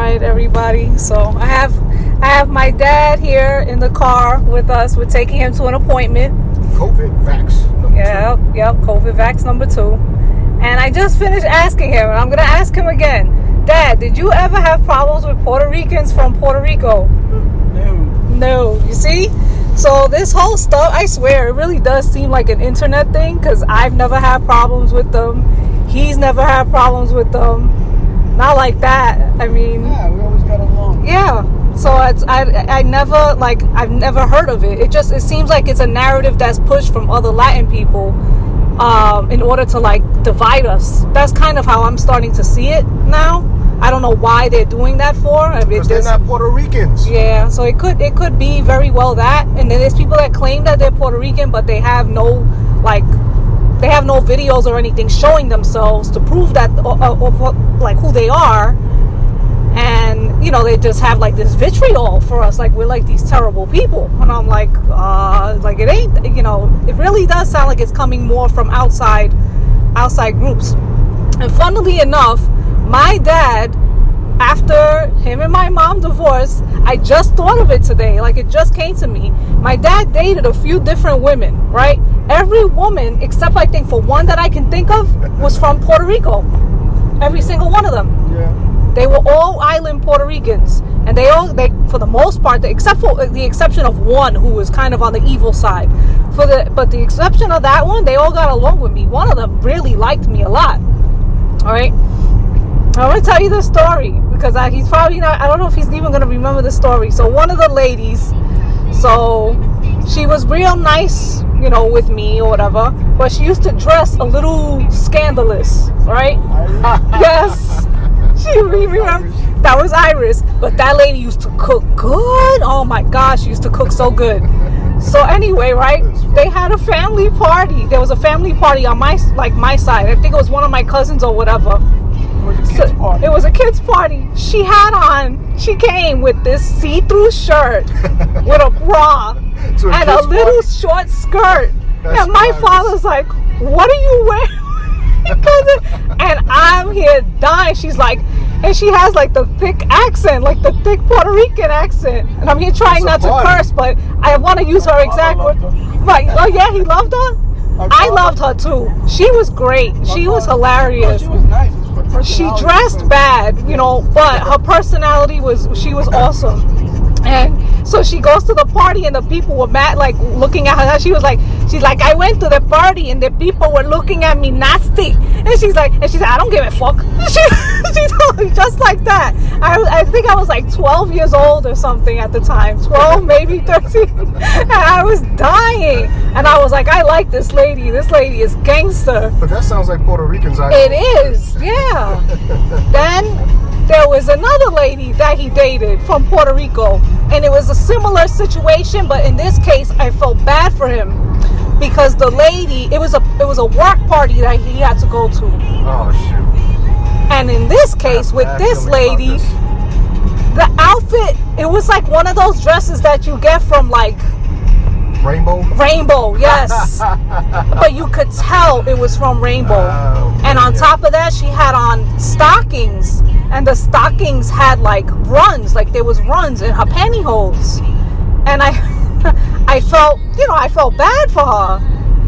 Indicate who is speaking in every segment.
Speaker 1: right, everybody. So I have my dad here in the car with us. We're taking him to an appointment.
Speaker 2: COVID vax number 2.
Speaker 1: Yep, COVID vax number 2. And I just finished asking him, and I'm gonna ask him again. Dad, did you ever have problems with Puerto Ricans from Puerto Rico? No. You see? So this whole stuff, I swear, it really does seem like an internet thing, because I've never had problems with them. He's never had problems with them. Not like that. I mean,
Speaker 2: yeah, we always got along.
Speaker 1: Yeah. So I never, like, I've never heard of it. It seems like it's a narrative that's pushed from other Latin people in order to, like, divide us. That's kind of how I'm starting to see it now. I don't know why they're doing that for.
Speaker 2: Because they're not Puerto Ricans.
Speaker 1: Yeah, so it could be very well that. And then there's people that claim that they're Puerto Rican, but they have no videos or anything showing themselves to prove that like who they are. And they just have like this vitriol for us, like we're like these terrible people. And I'm like it ain't. It really does sound like it's coming more from outside groups. And funnily enough, my dad, after him and my mom divorced, I just thought of it today. Like, it just came to me. My dad dated a few different women, right? Every woman, except I think for one that I can think of, was from Puerto Rico. Every single one of them.
Speaker 2: Yeah.
Speaker 1: They were all island Puerto Ricans. And they for the most part, except for the exception of one who was kind of on the evil side. But the exception of that one, they all got along with me. One of them really liked me a lot. All right? I'm going to tell you the story because he's probably not, I don't know if he's even going to remember the story. So one of the ladies, so she was real nice, with me or whatever, but she used to dress a little scandalous, right? Yes. She remember that was Iris, but that lady used to cook good. Oh my gosh, she used to cook so good. So anyway, right? They had a family party. There was a family party on my side. I think it was one of my cousins or whatever. It was a kids' party. She came with this see-through shirt with a bra and a little short skirt. And my father's like, "What are you wearing?" And I'm here dying. She's like, and she has like the thick accent, like the thick Puerto Rican accent. And I'm here trying not to curse, but I want to use her exact word. Right? Oh yeah, he loved her. I loved her too. She was great. She was hilarious.
Speaker 2: She was nice.
Speaker 1: She dressed bad, but her personality was awesome. And so she goes to the party and the people were mad, like looking at her. She's like, I went to the party and the people were looking at me nasty. And she's like, I don't give a fuck. She told me just like that. I think I was like 12 years old or something at the time, 12, maybe 13. And I was dying. And I was like, I like this lady. This lady is gangster.
Speaker 2: But that sounds like Puerto Ricans.
Speaker 1: It is, yeah. Then there was another lady that he dated from Puerto Rico, and it was a similar situation, but in this case I felt bad for him because the lady, it was a work party that he had to go to.
Speaker 2: Oh shoot.
Speaker 1: And in this case with this lady, the outfit, it was like one of those dresses that you get from like Rainbow, yes. But you could tell it was from Rainbow. And on top of that, she had on stockings. And the stockings had like runs. Like there was runs in her pantyhose. And I felt bad for her.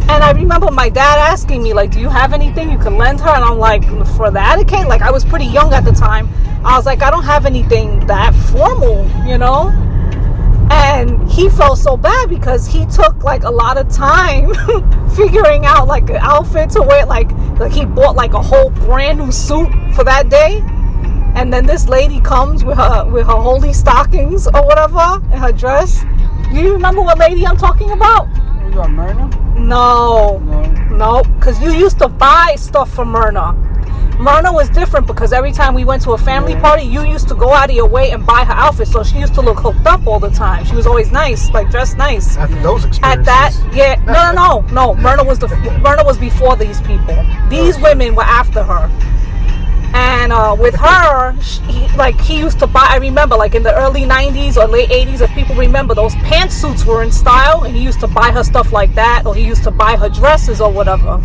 Speaker 1: And I remember my dad asking me, like, do you have anything you can lend her? And I'm like, for the etiquette? Like, I was pretty young at the time. I was like, I don't have anything that formal, And he felt so bad because he took like a lot of time figuring out like an outfit to wear. Like he bought like a whole brand new suit for that day. And then this lady comes with her holy stockings or whatever and her dress. Do you remember what lady I'm talking about?
Speaker 2: You got Myrna?
Speaker 1: No, because you used to buy stuff from Myrna. Myrna was different because every time we went to a family party, you used to go out of your way and buy her outfit. So she used to look hooked up all the time. She was always nice, like dressed nice.
Speaker 2: After those experiences.
Speaker 1: At that, yeah, no. Myrna was before these people. These women were after her. And with her, he used to buy, I remember like in the early 90s or late 80s, if people remember, those pantsuits were in style, and he used to buy her stuff like that, or he used to buy her dresses or whatever.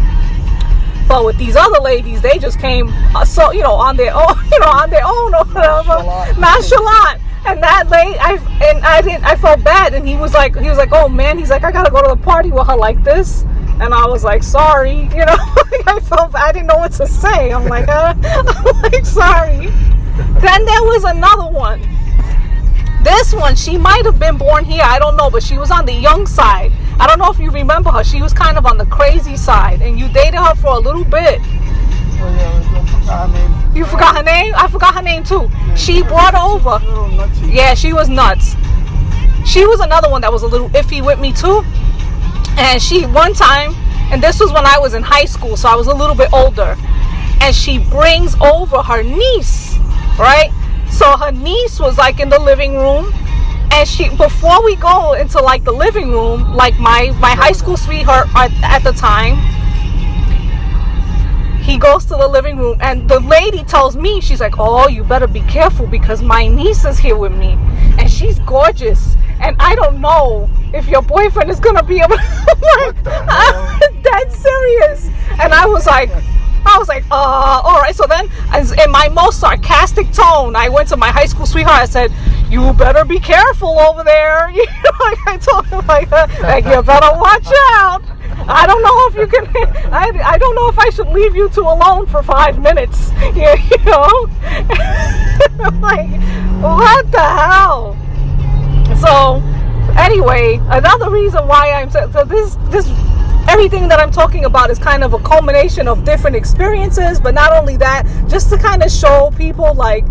Speaker 1: But with these other ladies, they just came, so on their own, or whatever, nonchalant. And that lady, I felt bad, and he was like, oh man, he's like, I gotta go to the party with her like this, and I was like, sorry, I felt bad. I didn't know what to say. I'm like, sorry. Then there was another one. This one, she might have been born here, I don't know, but she was on the young side. I don't know if you remember her. She was kind of on the crazy side, and you dated her for a little bit.
Speaker 2: Oh, yeah, I forgot her name.
Speaker 1: You forgot her name? I forgot her name too. Yeah, she brought over. Yeah, she was nuts. She was another one that was a little iffy with me too. And she, one time, and this was when I was in high school, so I was a little bit older, and she brings over her niece, right? So her niece was like in the living room, and before we go into like the living room, like my high school sweetheart at the time, he goes to the living room, and the lady tells me, she's like, oh, you better be careful because my niece is here with me, and she's gorgeous, and I don't know if your boyfriend is gonna be able to I'm dead serious. And I was like, all right. So then, in my most sarcastic tone, I went to my high school sweetheart. I said, you better be careful over there. I told him like you better watch out. I don't know if you can, I don't know if I should leave you two alone for 5 minutes. I'm like, what the hell? So, anyway, another reason why so this everything that I'm talking about is kind of a culmination of different experiences, but not only that, just to kind of show people like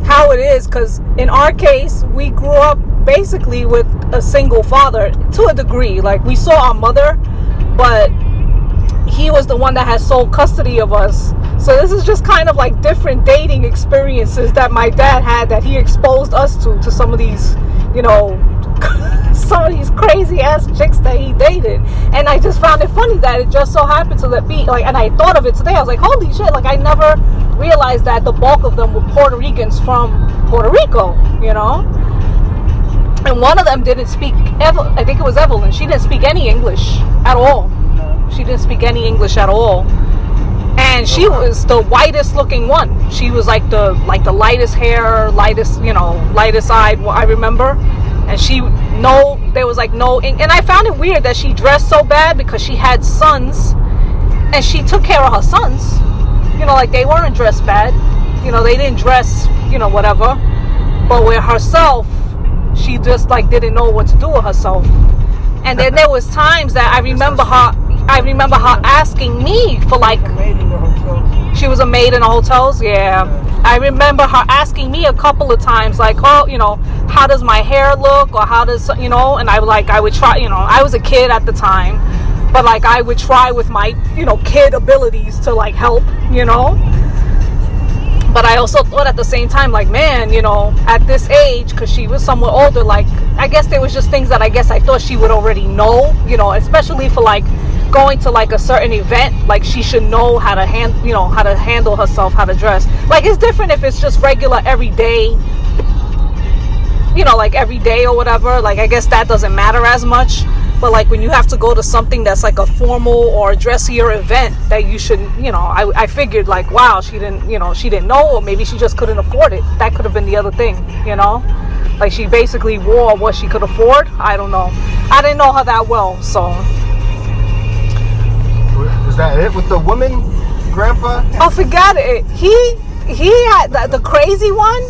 Speaker 1: how it is, because in our case, we grew up basically with a single father to a degree. Like, we saw our mother, but he was the one that had sole custody of us. So this is just kind of like different dating experiences that my dad had, that he exposed us to some of these, some of these crazy ass chicks that he dated. And I just found it funny that it just so happened to be like, and I thought of it today. I was like, holy shit, like I never realized that the bulk of them were Puerto Ricans from Puerto Rico, And one of them didn't speak, I think it was Evelyn. She didn't speak any English at all. She didn't speak any English at all. And she was the whitest looking one. She was like the lightest hair, lightest eyed, I remember. And there was like no, and I found it weird that she dressed so bad because she had sons, and she took care of her sons. Like they weren't dressed bad. They didn't dress, whatever. But with herself, she just like didn't know what to do with herself. And then there was times that I remember her asking me for like, she was a maid in the hotels. Yeah. I remember her asking me a couple of times, like, oh, how does my hair look, or how does, and I would try, I was a kid at the time, but like I would try with my, kid abilities to like help, But I also thought at the same time, like, man, at this age, because she was somewhat older, like, I guess there was just things that I thought she would already know, especially for like going to like a certain event. Like, she should know how to handle herself, how to dress. Like, it's different if it's just regular everyday, like every day or whatever. Like, I guess that doesn't matter as much. But like when you have to go to something that's like a formal or a dressier event, that you should, I figured like, wow, she didn't know, or maybe she just couldn't afford it. That could have been the other thing, like she basically wore what she could afford. I don't know. I didn't know her that well, so.
Speaker 2: Was that it with the woman, Grandpa?
Speaker 1: Oh, forget it. He had the crazy one.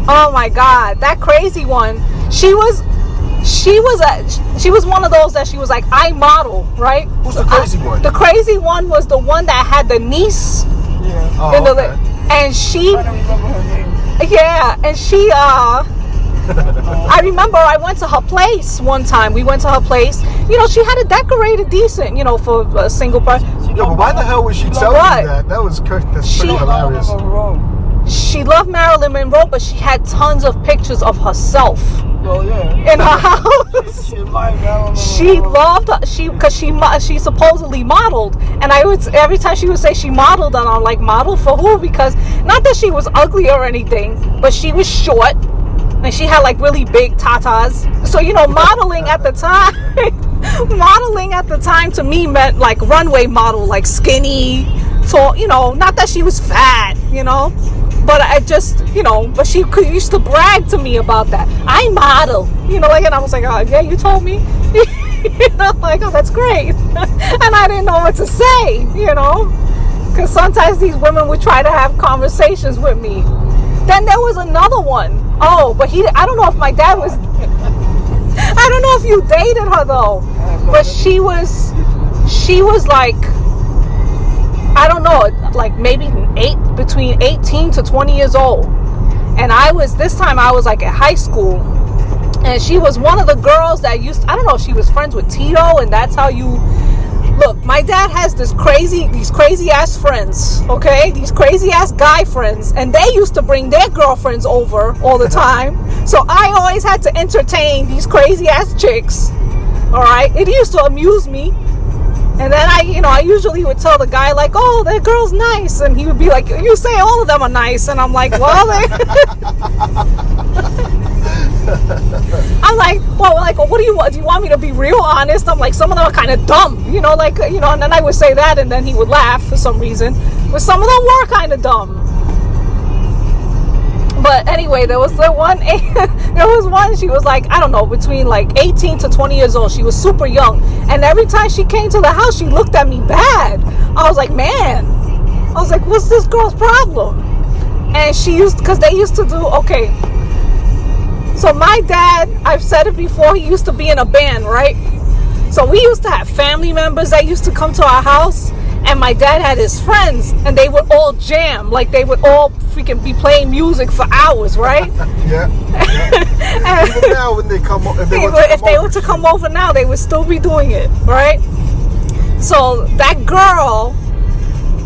Speaker 1: Oh my God, that crazy one. She was one of those that she was like, I model, right?
Speaker 2: Who's the crazy one?
Speaker 1: The crazy one was the one that had the niece.
Speaker 2: Yeah. Oh, okay.
Speaker 1: And she.
Speaker 2: I don't remember her name.
Speaker 1: Yeah, and she. I remember I went to her place one time. We went to her place. She had it decorated decent, for a single person.
Speaker 2: Yeah, but why the hell would she tell you that? That's pretty hilarious.
Speaker 1: She loved Marilyn Monroe, but she had tons of pictures of herself.
Speaker 2: Well, yeah.
Speaker 1: In her house. She loved her, because she supposedly modeled, and every time she would say she modeled, and I'm like, model for who? Because not that she was ugly or anything, but she was short, and she had like really big tatas. So modeling at the time to me meant like runway model, like skinny, tall, not that she was fat, but I just, but she used to brag to me about that. I model, and I was like, oh, yeah, you told me. Like, oh, that's great. And I didn't know what to say, because sometimes these women would try to have conversations with me. Then there was another one. Oh, but I don't know if my dad was, I don't know if you dated her though, but she was like, I don't know, like maybe between 18 to 20 years old. And this time I was like at high school, and she was one of the girls that I don't know if she was friends with Tito, and that's how you, look, my dad has these crazy ass friends, okay? These crazy ass guy friends, and they used to bring their girlfriends over all the time. So I always had to entertain these crazy ass chicks, all right? It used to amuse me. And then I usually would tell the guy, like, oh, that girl's nice. And he would be like, you say all of them are nice. And I'm like, well, I'm like, well, what do you want? Do you want me to be real honest? I'm like, some of them are kind of dumb, and then I would say that, and then he would laugh for some reason. But some of them were kind of dumb. But anyway, there was one, she was like, I don't know, between like 18 to 20 years old. She was super young. And every time she came to the house, she looked at me bad. I was like, man, what's this girl's problem? And because they used to do, okay. So my dad, I've said it before, he used to be in a band, right? So we used to have family members that used to come to our house. And my dad had his friends, and they would all jam. Like, they would all freaking be playing music for hours, right?
Speaker 2: Yeah. Even now, when they come over,
Speaker 1: if they were to come over now, they would still be doing it, right? So that girl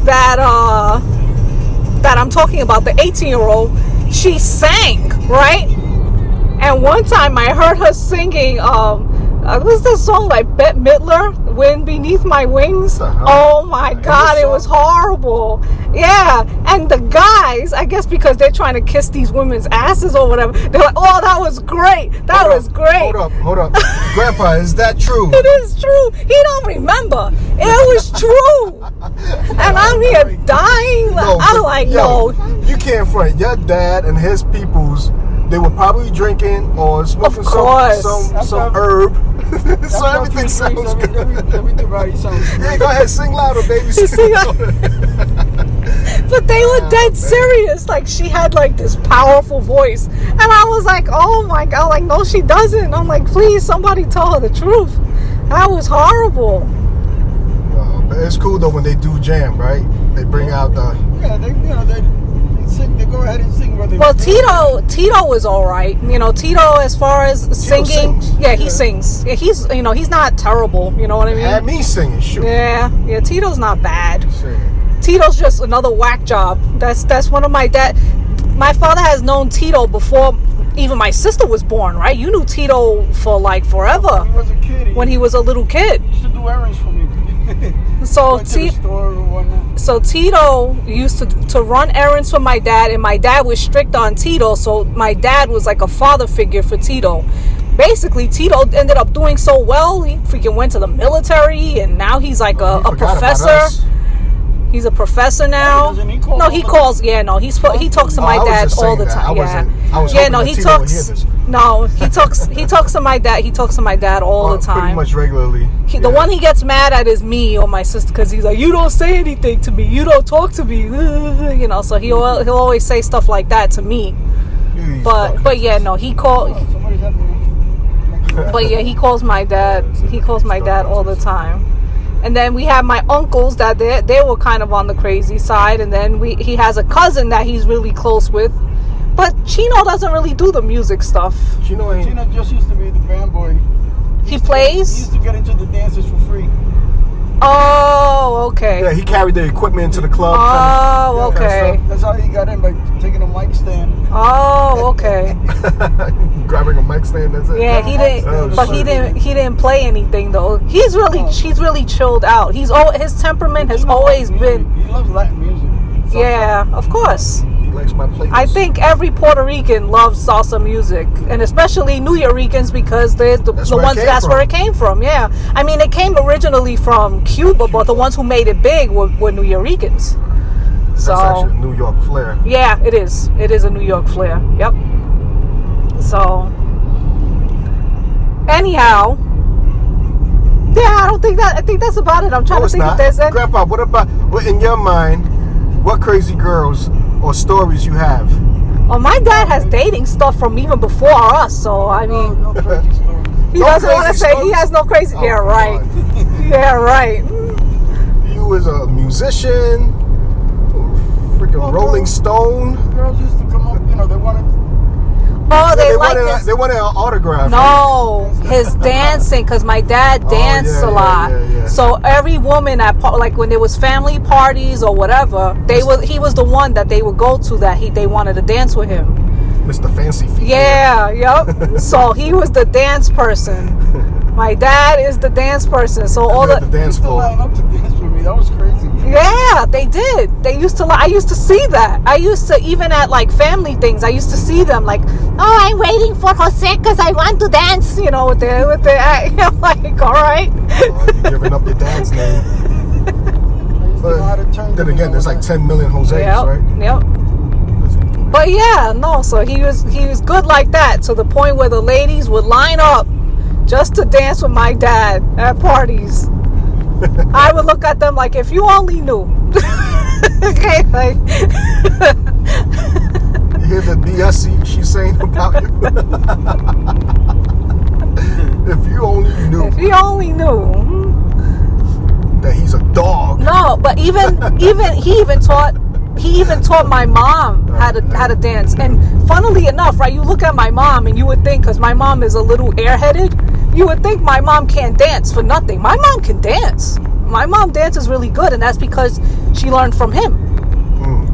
Speaker 1: that I'm talking about, the 18-year-old, she sang, right? And one time I heard her singing, what's this song by Bette Midler, Wind Beneath My Wings? Oh my God, it was horrible. Yeah, and the guys, I guess because they're trying to kiss these women's asses or whatever, they're like, oh, that was great. That was great.
Speaker 2: Hold up. Grandpa, is that true?
Speaker 1: It is true. He don't remember. It was true. And I'm here dying. I'm like, no.
Speaker 2: You can't front. Your dad and his peoples, they were probably drinking or smoking some herb. So everything sounds good.
Speaker 3: Everything right sounds good.
Speaker 2: Yeah, go ahead, sing louder, baby. Sing louder.
Speaker 1: But they were dead serious. Like, she had like this powerful voice. And I was like, oh my God. Like, no, she doesn't. I'm like, please, somebody tell her the truth. That was horrible.
Speaker 2: But it's cool though when they do jam, right? They bring out the...
Speaker 3: Yeah, they sing, they go ahead and sing.
Speaker 1: Well, Tito was all right. Tito, as far as singing, he sings. Yeah, he's not terrible. You know what I mean?
Speaker 2: Had me singing, sure.
Speaker 1: Yeah, Tito's not bad. Tito's just another whack job. That's one of my dad. My father has known Tito before even my sister was born, right? You knew Tito for like forever.
Speaker 3: When he was a kid.
Speaker 1: When he was a little kid.
Speaker 3: He used to do errands for me.
Speaker 1: So Tito used to run errands for my dad, and my dad was strict on Tito, so my dad was like a father figure for Tito. Basically, Tito ended up doing so well, he freaking went to the military, and now he's like a professor. He's a professor now. He talks to my dad all the time. He talks to my dad. He talks to my dad all the time.
Speaker 2: Pretty much regularly.
Speaker 1: The one he gets mad at is me or my sister, because he's like, you don't say anything to me. You don't talk to me. So he'll always say stuff like that to me. But yeah, no, he calls. But yeah, he calls my dad. He calls my dad all the time. And then we have my uncles that they were kind of on the crazy side. And then he has a cousin that he's really close with. But Chino doesn't really do the music stuff.
Speaker 3: Chino just used to be the band boy.
Speaker 1: He plays?
Speaker 3: He used to get into the dances for free.
Speaker 1: Oh, okay.
Speaker 2: Yeah, he carried the equipment into the club.
Speaker 1: Oh, okay.
Speaker 3: That's how he got in, by taking a mic stand.
Speaker 1: Oh, okay.
Speaker 2: Grabbing a mic stand, that's it.
Speaker 1: Yeah, he didn't. But he didn't play anything though. He's really chilled out. His temperament has always been.
Speaker 3: He loves Latin music.
Speaker 1: Yeah, of course.
Speaker 2: He likes my playlist.
Speaker 1: I think every Puerto Rican loves salsa music, and especially Nuyoricans because they're the ones that's where it came from. Yeah, I mean it came originally from Cuba, but the ones who made it big were Nuyoricans. So
Speaker 2: that's actually a New York flair.
Speaker 1: Yeah, it is. It is a New York flair. Yep. So anyhow, yeah, I think that's about it. I'm trying to think if there's any.
Speaker 2: Grandpa, what in your mind? What crazy girls or stories you have?
Speaker 1: Oh, my dad has dating stuff from even before us, so I mean,
Speaker 3: no crazy stories.
Speaker 1: He doesn't want to say he has no crazy.
Speaker 2: Oh,
Speaker 1: yeah, right. Yeah, right.
Speaker 2: You was a musician, freaking Rolling Stone.
Speaker 3: Girls used to come up, they wanted.
Speaker 1: Oh,
Speaker 2: they wanted an autograph.
Speaker 1: No, his dancing, because my dad danced a lot.
Speaker 2: Yeah.
Speaker 1: So every woman at like when there was family parties or whatever, he was the one that they would go to that they wanted to dance with him.
Speaker 2: Mr. Fancy Feet.
Speaker 1: Yeah, yep. So he was the dance person. My dad is the dance person. So all the
Speaker 2: dance floor.
Speaker 3: Line up to dance with me. That was crazy.
Speaker 1: Yeah, they did. They used to. I used to see that. I used to, even at like family things, I used to see them like, oh, I'm waiting for Jose because I want to dance. With the. I'm like, all right.
Speaker 2: Oh, you're giving up your dad's name. But then again, there's like 10 million Jose's, right?
Speaker 1: Yep. But yeah, no. So he was good like that, to the point where the ladies would line up just to dance with my dad at parties. I would look at them like, if you only knew. Okay, like.
Speaker 2: You hear the BS she's saying about you? If you only knew.
Speaker 1: If you only knew.
Speaker 2: That he's a dog.
Speaker 1: No, but he even taught my mom how to dance. And funnily enough, right, you look at my mom and you would think, because my mom is a little airheaded, you would think my mom can't dance for nothing. My mom can dance. My mom dances really good, and that's because she learned from him.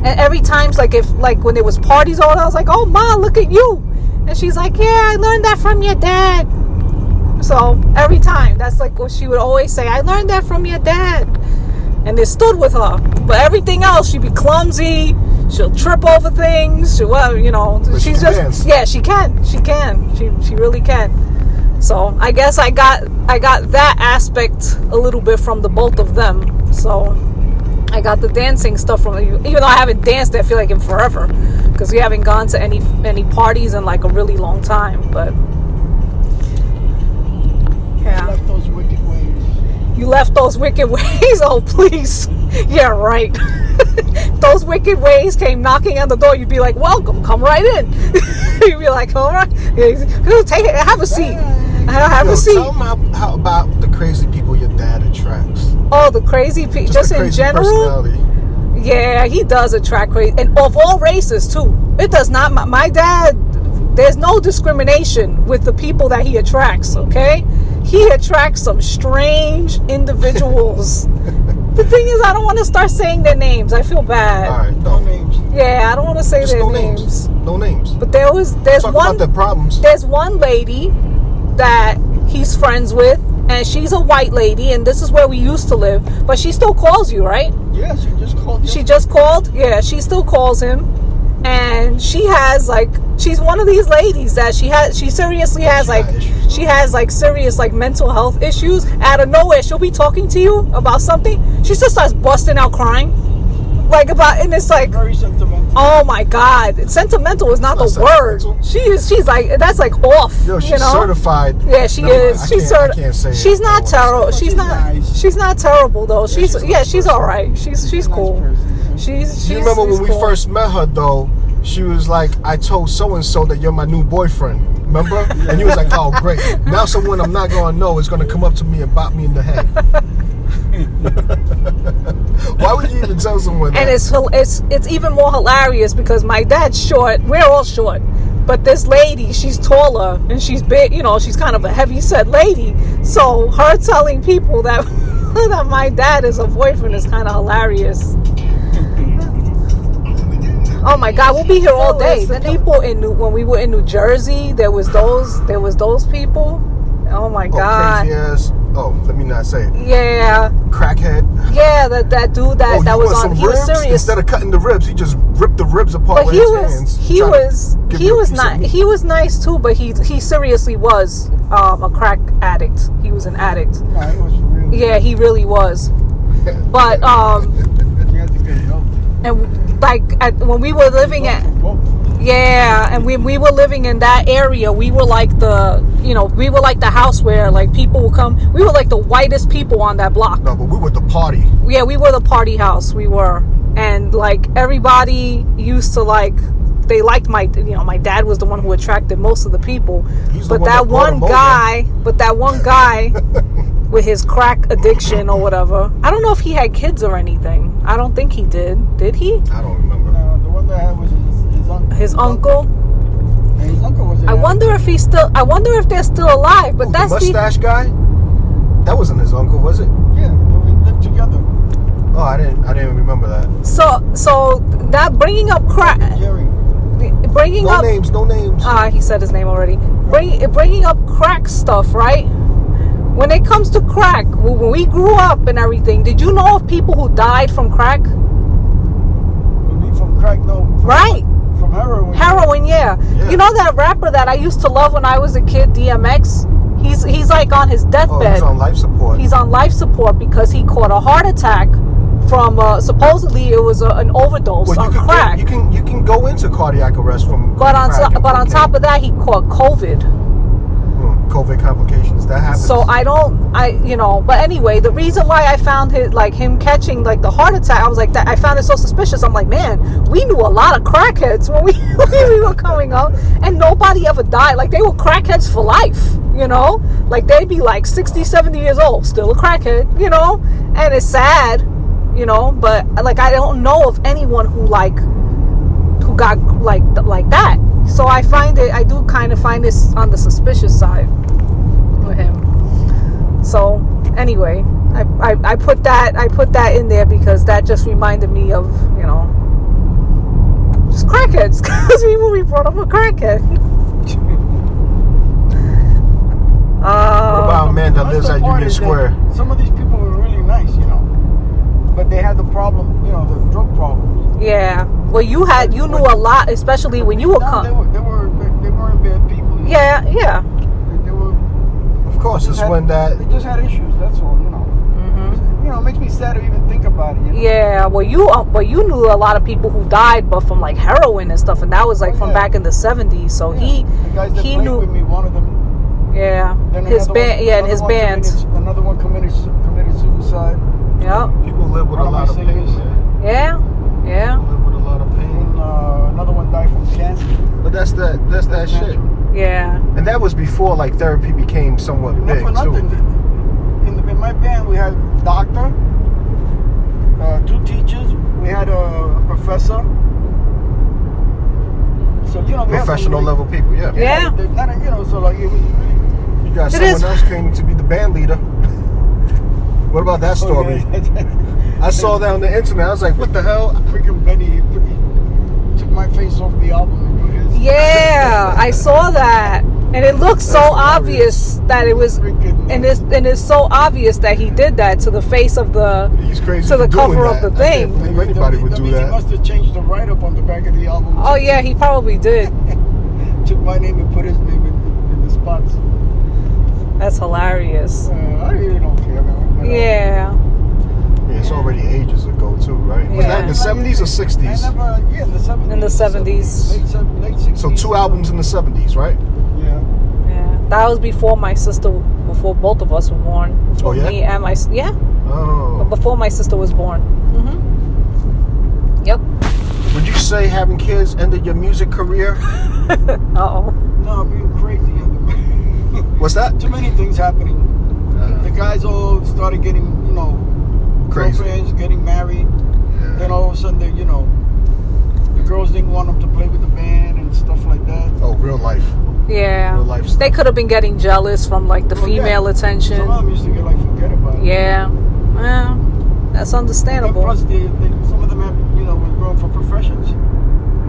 Speaker 1: And every time, like when there was parties or I was like, oh, Ma, look at you. And she's like, yeah, I learned that from your dad. So every time, that's like what she would always say, I learned that from your dad. And it stood with her. But everything else, she'd be clumsy. She'll trip over things.
Speaker 2: But
Speaker 1: she's just
Speaker 2: dance.
Speaker 1: Yeah, she can. She really can. So I guess I got that aspect a little bit from the both of them. So I got the dancing stuff from, even though I haven't danced, I feel like in forever, because we haven't gone to any parties in like a really long time. But yeah.
Speaker 3: You left those wicked ways.
Speaker 1: You left those wicked ways? Oh, please. Yeah, right. Those wicked ways came knocking on the door. You'd be like, welcome, come right in. You'd be like, all right, take it, have a seat. Have a seat.
Speaker 2: Tell them how about the crazy people your dad attracts.
Speaker 1: Oh, the crazy people, just in general. Yeah, he does attract crazy, and of all races too. It does not. My dad, there's no discrimination with the people that he attracts. Okay, he attracts some strange individuals. The thing is, I don't want to start saying their names. I feel bad.
Speaker 2: All right, no names.
Speaker 1: Yeah, I don't want to say their names.
Speaker 2: No names.
Speaker 1: But there's
Speaker 2: Talk
Speaker 1: one.
Speaker 2: about their problems.
Speaker 1: There's one lady that he's friends with, and she's a white lady, and this is where we used to live. But she still calls you, right?
Speaker 3: Yeah, she just called.
Speaker 1: She just called. Yeah, she still calls him, and she has she's one of these ladies that she seriously has serious mental health issues. Out of nowhere, she'll be talking to you about something. She just starts busting out crying, and it's like,
Speaker 3: very sentimental.
Speaker 1: Oh my God, sentimental is not the word. She's like, that's like off.
Speaker 2: Yo, she's certified.
Speaker 1: Yeah, she is. She's certified.
Speaker 2: I can't say
Speaker 1: she's
Speaker 2: it.
Speaker 1: not terrible. She's not.
Speaker 3: Nice.
Speaker 1: She's not terrible though. She's all right. She's cool. She's.
Speaker 2: You remember when we first met her though? She was like, I told so and so that you're my new boyfriend. Remember? And you was like, oh great. Now someone I'm not gonna know is gonna come up to me and bop me in the head. Why would you even tell someone that?
Speaker 1: And it's even more hilarious because my dad's short. We're all short. But this lady, she's taller and she's big. She's kind of a heavy set lady. So her telling people that that my dad is a boyfriend is kind of hilarious. Oh my God, we'll be here all day. The people when we were in New Jersey, there was those people. Oh my God.
Speaker 2: Crazy ass Oh, let me not say it.
Speaker 1: Yeah.
Speaker 2: Crackhead.
Speaker 1: Yeah, that dude that was on. He was
Speaker 2: ribs?
Speaker 1: serious.
Speaker 2: Instead of cutting the ribs, he just ripped the ribs apart
Speaker 1: But
Speaker 2: with his hands.
Speaker 1: he was nice too. But he seriously was a crack addict. He was an addict.
Speaker 3: No, he was real.
Speaker 1: Yeah, he really was. But
Speaker 3: He had to get help.
Speaker 1: and like when we were living at. Yeah, and when we were living in that area, we were like the house where like people would come. We were like the whitest people on that block.
Speaker 2: No, but we were the party.
Speaker 1: Yeah, we were the party house. We were, and like everybody used to like. They liked my dad was the one who attracted most of the people. But that one guy with his crack addiction or whatever. I don't know if he had kids or anything. I don't think he did. Did he?
Speaker 2: I don't remember.
Speaker 3: No, the one that had was his uncle.
Speaker 1: His uncle.
Speaker 3: And his uncle was.
Speaker 1: I wonder if they're still alive. But that's
Speaker 2: the mustache guy. That wasn't his uncle, was it?
Speaker 3: Yeah, we lived together.
Speaker 2: Oh, I didn't remember that.
Speaker 1: So that bringing up crack.
Speaker 3: Jerry.
Speaker 1: Bringing
Speaker 2: no
Speaker 1: up
Speaker 2: names.
Speaker 1: he said his name already. Bringing up crack stuff, right? When it comes to crack, when we grew up and everything, did you know of people who died from crack?
Speaker 3: We from crack, no.
Speaker 1: Right.
Speaker 3: From heroin.
Speaker 1: Heroin, yeah. You know that rapper that I used to love when I was a kid, DMX? He's like on his deathbed.
Speaker 2: He's on life support.
Speaker 1: He's on life support because he caught a heart attack from supposedly it was an overdose on crack.
Speaker 2: You can go into cardiac arrest from.
Speaker 1: But on top of that, he caught COVID.
Speaker 2: COVID complications. That happens.
Speaker 1: So but anyway, the reason why I found him catching like the heart attack, I was like that. I found it so suspicious. I'm like, man, we knew a lot of crackheads when we were coming up, and nobody ever died. Like they were crackheads for life, like they'd be like 60, 70 years old, still a crackhead, and it's sad, but like I don't know of anyone who got like that. So I do kind of find this on the suspicious side with him. So anyway, I put that in there because that just reminded me of, just crackheads, because we brought up a crackhead.
Speaker 2: What about a man that lives at Union Square?
Speaker 3: Some of these people were really nice, but they had the problem, the drug problem.
Speaker 1: Yeah. Well, you knew a lot, especially when you were
Speaker 3: They weren't bad people.
Speaker 1: Yeah.
Speaker 3: They were.
Speaker 2: Of course, it's when that.
Speaker 3: They just had issues. That's all.
Speaker 1: Mm-hmm.
Speaker 3: It makes me sad to even think about it.
Speaker 1: Yeah. Well, you knew a lot of people who died, but from like heroin and stuff, and that was like from back in the 70s. So
Speaker 3: the guys that played
Speaker 1: knew.
Speaker 3: With me, one of them.
Speaker 1: Yeah.
Speaker 3: Then
Speaker 1: His band. Yeah, and his band.
Speaker 3: Another one committed suicide.
Speaker 1: Yeah.
Speaker 2: People live with a lot of pain.
Speaker 1: Yeah. Yeah.
Speaker 2: People live with a lot of pain.
Speaker 3: And another one died from cancer.
Speaker 2: But that's that shit.
Speaker 1: Yeah.
Speaker 2: And that was before like therapy became somewhat
Speaker 3: Not
Speaker 2: big
Speaker 3: for nothing.
Speaker 2: too.
Speaker 3: In my band, we had a doctor, 2 teachers, we had a professor. So we
Speaker 2: Professional
Speaker 3: have
Speaker 2: level people, yeah.
Speaker 1: Yeah.
Speaker 3: So like it was really.
Speaker 2: You got someone else came to be the band leader. What about that story? I saw that on the internet. I was like, what the hell?
Speaker 3: Freaking Benny he took my face off the album and put his.
Speaker 1: Yeah, I saw that, and it looks so obvious that it was, and it's so obvious that he did that to the face of the,
Speaker 2: He's crazy
Speaker 1: to the
Speaker 2: for doing
Speaker 1: cover
Speaker 2: that.
Speaker 1: of the thing.
Speaker 2: I can't believe anybody would do
Speaker 3: He
Speaker 2: that.
Speaker 3: must have changed the write-up on the back of the album.
Speaker 1: Oh yeah, he probably did.
Speaker 3: Took my name and put his name in the spots.
Speaker 1: That's hilarious.
Speaker 3: I really don't care, man.
Speaker 1: Yeah.
Speaker 2: Yeah, it's already ages ago too, right? Was
Speaker 1: Yeah.
Speaker 2: that in the 70s or 60s?
Speaker 3: In the 70s.
Speaker 1: In the 70s.
Speaker 3: Late 60s.
Speaker 2: So 2 albums in the 70s, right?
Speaker 3: Yeah.
Speaker 1: Yeah. That was before before both of us were born.
Speaker 2: Oh, yeah?
Speaker 1: Me and my, yeah.
Speaker 2: Oh.
Speaker 1: Before my sister was born. Mm-hmm. Yep.
Speaker 2: Would you say having kids ended your music career?
Speaker 1: Uh-oh.
Speaker 3: No, being crazy.
Speaker 2: What's that?
Speaker 3: Too many things happening. The guys all started getting,
Speaker 2: Crazy.
Speaker 3: girlfriends, getting married.
Speaker 2: Yeah.
Speaker 3: Then all of a sudden, the girls didn't want them to play with the band and stuff like that.
Speaker 2: Oh, real life.
Speaker 1: Yeah.
Speaker 2: Real life stuff.
Speaker 1: They could have been getting jealous from like the female attention.
Speaker 3: Some of them used to get forget about it.
Speaker 1: Yeah. Well, that's understandable.
Speaker 3: And plus, some of them have, were going for professions.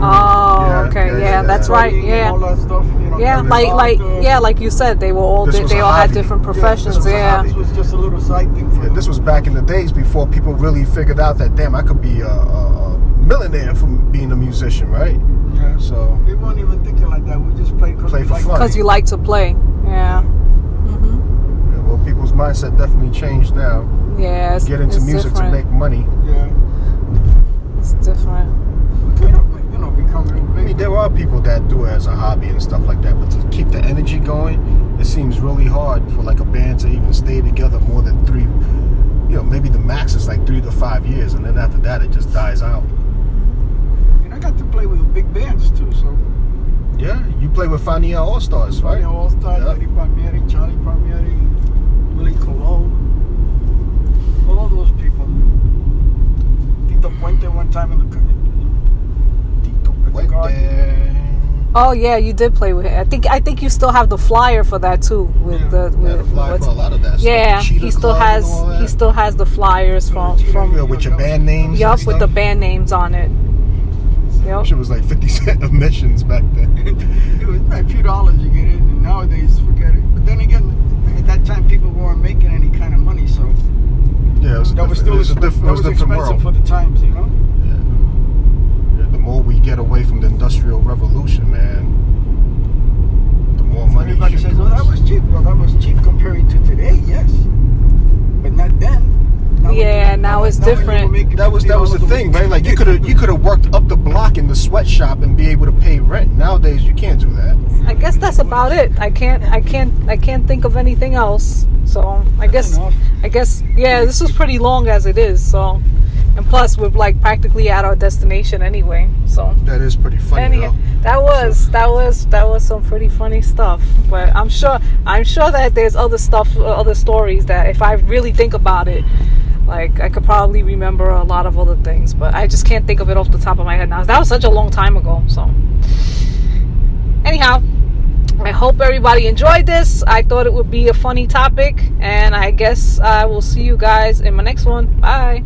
Speaker 1: Oh, okay. Yeah, that's right.
Speaker 3: Studying
Speaker 1: Yeah.
Speaker 3: and all that stuff,
Speaker 1: Yeah, like you said, they were all
Speaker 2: This was
Speaker 1: they
Speaker 2: a
Speaker 1: all had
Speaker 2: hobby.
Speaker 1: different
Speaker 2: Yeah, this
Speaker 1: professions.
Speaker 2: was a
Speaker 1: Yeah,
Speaker 2: hobby.
Speaker 3: This was just a little side thing for
Speaker 2: Yeah, this was back in the days before people really figured out that, damn, I could be a millionaire from being a musician, right?
Speaker 3: Yeah.
Speaker 2: So
Speaker 3: We weren't even thinking like that. We just played
Speaker 2: Play for fun.
Speaker 1: because you like to play. Yeah.
Speaker 2: yeah, well, people's mindset definitely changed now.
Speaker 1: Yeah,
Speaker 2: Get into
Speaker 1: it's
Speaker 2: music
Speaker 1: different.
Speaker 2: to make money.
Speaker 3: Yeah.
Speaker 1: It's different.
Speaker 3: You know, become real big.
Speaker 2: I mean, there are people that do it as a hobby and stuff like that, but to keep the energy going, it seems really hard for like a band to even stay together more than 3. You know, maybe the max is like 3 to 5 years, and then after that, it just dies out.
Speaker 3: And I got to play with big bands too, so.
Speaker 2: Yeah, you play with Fania All Stars, right?
Speaker 3: Fania All Stars,
Speaker 2: Yeah.
Speaker 3: Eddie Palmieri, Charlie Palmieri, Willie Colon, all those people. Tito Puente one time in the Tito Puente.
Speaker 1: Oh yeah, you did play with it. I think you still have the flyer for that too. With
Speaker 3: Yeah.
Speaker 2: The flyer for a lot of that stuff.
Speaker 1: Yeah,
Speaker 2: Cheetah
Speaker 1: he still
Speaker 2: Club
Speaker 1: has
Speaker 2: and all that.
Speaker 1: he still has the flyers from
Speaker 2: Yeah, with your band names.
Speaker 1: yup,
Speaker 2: and
Speaker 1: with the
Speaker 2: stuff.
Speaker 1: band names on it. Yep.
Speaker 2: Shit was like 50 cent admissions back then.
Speaker 3: It was a few dollars you get in, and nowadays forget it. But then again, at that time people weren't making any kind of money, so
Speaker 2: Yeah, it was
Speaker 3: that was still
Speaker 2: a different
Speaker 3: expensive
Speaker 2: world.
Speaker 3: for the times, you know.
Speaker 2: Yeah, the more we get away from the Industrial Revolution, man, the more money.
Speaker 3: Everybody
Speaker 2: shit
Speaker 3: says, "Oh, that
Speaker 2: costs.
Speaker 3: was cheap." Well, that was cheap compared to today, yes, but not then.
Speaker 1: Yeah, now it's different.
Speaker 2: That was the thing, right? Like you could have worked up the block in the sweatshop and be able to pay rent. Nowadays, you can't do that.
Speaker 1: I guess that's about it. I can't think of anything else. So I guess yeah, this was pretty long as it is. So, and plus we're like practically at our destination anyway. So
Speaker 2: That is pretty funny, though.
Speaker 1: that was some pretty funny stuff. But I'm sure that there's other stuff, other stories that if I really think about it, like I could probably remember a lot of other things. But I just can't think of it off the top of my head now. That was such a long time ago. So anyhow, I hope everybody enjoyed this. I thought it would be a funny topic, and I guess I will see you guys in my next one. Bye.